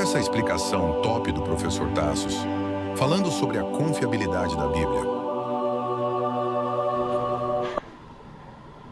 essa explicação top do professor Tassos, falando sobre a confiabilidade da Bíblia.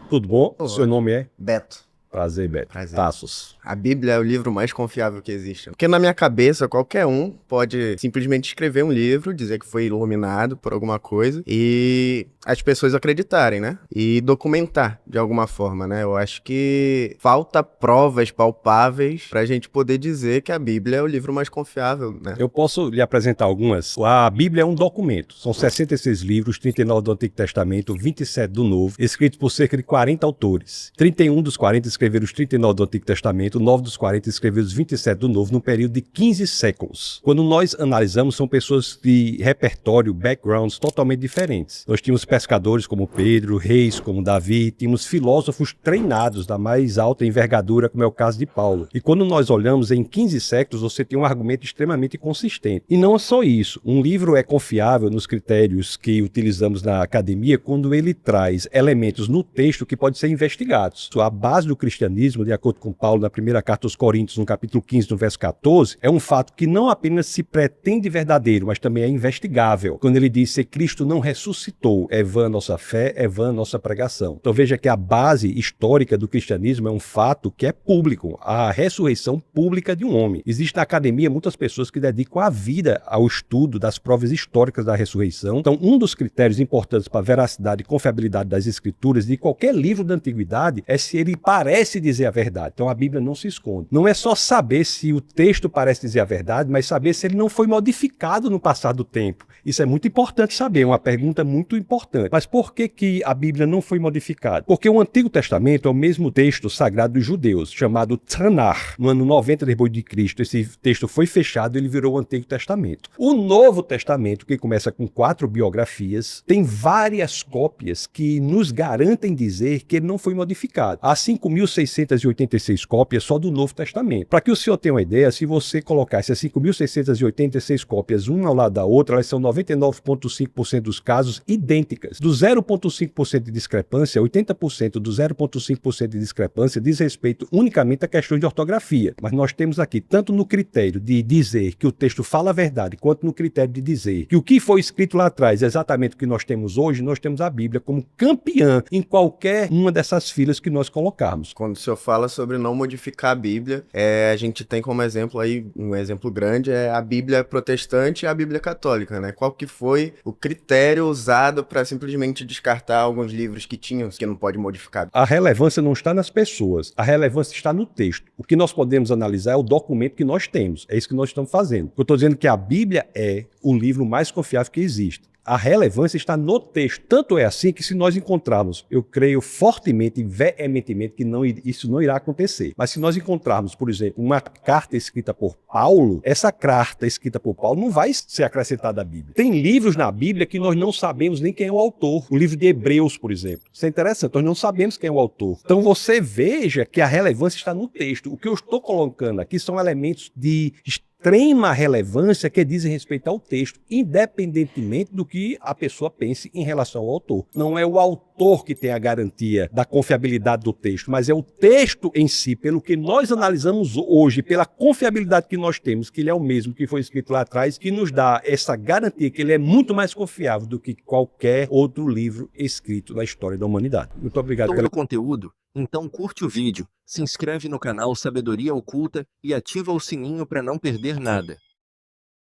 Tudo bom? Olá. Seu nome é? Beto. Prazer, Beto. Prazer. Tassos. A Bíblia é o livro mais confiável que existe. Porque na minha cabeça, qualquer um pode simplesmente escrever um livro, dizer que foi iluminado por alguma coisa e as pessoas acreditarem, né? E documentar de alguma forma, né? Eu acho que falta provas palpáveis pra gente poder dizer que a Bíblia é o livro mais confiável, né? Eu posso lhe apresentar algumas. A Bíblia é um documento. São 66 livros, 39 do Antigo Testamento, 27 do Novo, escritos por cerca de 40 autores. 31 dos 40 escreveram os 39 do Antigo Testamento, 9 dos 40 escreveram os 27 do Novo, num período de 15 séculos. Quando nós analisamos, são pessoas de repertório, backgrounds totalmente diferentes. Nós tínhamos pescadores como Pedro, reis como Davi, tínhamos filósofos treinados da mais alta envergadura, como é o caso de Paulo. E quando nós olhamos em 15 séculos, você tem um argumento extremamente consistente. E não é só isso. Um livro é confiável nos critérios que utilizamos na academia quando ele traz elementos no texto que podem ser investigados. A base do cristianismo, de acordo com Paulo, na primeira carta aos Coríntios, no capítulo 15, no verso 14, é um fato que não apenas se pretende verdadeiro, mas também é investigável. Quando ele diz que Cristo não ressuscitou, é vã nossa fé, é vã nossa pregação. Então veja que a base histórica do cristianismo é um fato que é público, a ressurreição pública de um homem. Existe na academia muitas pessoas que dedicam a vida ao estudo das provas históricas da ressurreição. Então um dos critérios importantes para a veracidade e confiabilidade das escrituras de qualquer livro da antiguidade é se ele parece dizer a verdade. Então a Bíblia não se esconde. Não é só saber se o texto parece dizer a verdade, mas saber se ele não foi modificado no passar do tempo. Isso é muito importante saber, é uma pergunta muito importante. Mas por que a Bíblia não foi modificada? Porque o Antigo Testamento é o mesmo texto sagrado dos judeus, chamado Tanakh. No ano 90 depois de Cristo, esse texto foi fechado e ele virou o Antigo Testamento. O Novo Testamento, que começa com 4 biografias, tem várias cópias que nos garantem dizer que ele não foi modificado. Há 5.686 cópias só do Novo Testamento. Para que o senhor tenha uma ideia, se você colocar essas 5.686 cópias uma ao lado da outra, elas são 99,5% dos casos idênticas. Do 0,5% de discrepância, 80% do 0,5% de discrepância diz respeito unicamente a questões de ortografia. Mas nós temos aqui, tanto no critério de dizer que o texto fala a verdade, quanto no critério de dizer que o que foi escrito lá atrás é exatamente o que nós temos hoje, nós temos a Bíblia como campeã em qualquer uma dessas filas que nós colocarmos. Quando o senhor fala sobre não modificar a Bíblia, a gente tem como exemplo aí, um exemplo grande, é a Bíblia protestante e a Bíblia católica, né? Qual que foi o critério usado para simplesmente descartar alguns livros que tinham, que não pode modificar? A relevância não está nas pessoas, a relevância está no texto. O que nós podemos analisar é o documento que nós temos, é isso que nós estamos fazendo. Eu estou dizendo que a Bíblia é o livro mais confiável que existe. A relevância está no texto. Tanto é assim que se nós encontrarmos, eu creio fortemente e veementemente que isso não irá acontecer. Mas se nós encontrarmos, por exemplo, uma carta escrita por Paulo, essa carta escrita por Paulo não vai ser acrescentada à Bíblia. Tem livros na Bíblia que nós não sabemos nem quem é o autor. O livro de Hebreus, por exemplo. Isso é interessante, nós não sabemos quem é o autor. Então você veja que a relevância está no texto. O que eu estou colocando aqui são elementos de extrema relevância que dizem respeito ao texto, independentemente do que a pessoa pense em relação ao autor. Não é o autor que tem a garantia da confiabilidade do texto, mas é o texto em si, pelo que nós analisamos hoje, pela confiabilidade que nós temos, que ele é o mesmo que foi escrito lá atrás, que nos dá essa garantia que ele é muito mais confiável do que qualquer outro livro escrito na história da humanidade. Muito obrigado pelo conteúdo. Então curte o vídeo, se inscreve no canal Sabedoria Oculta e ativa o sininho para não perder nada.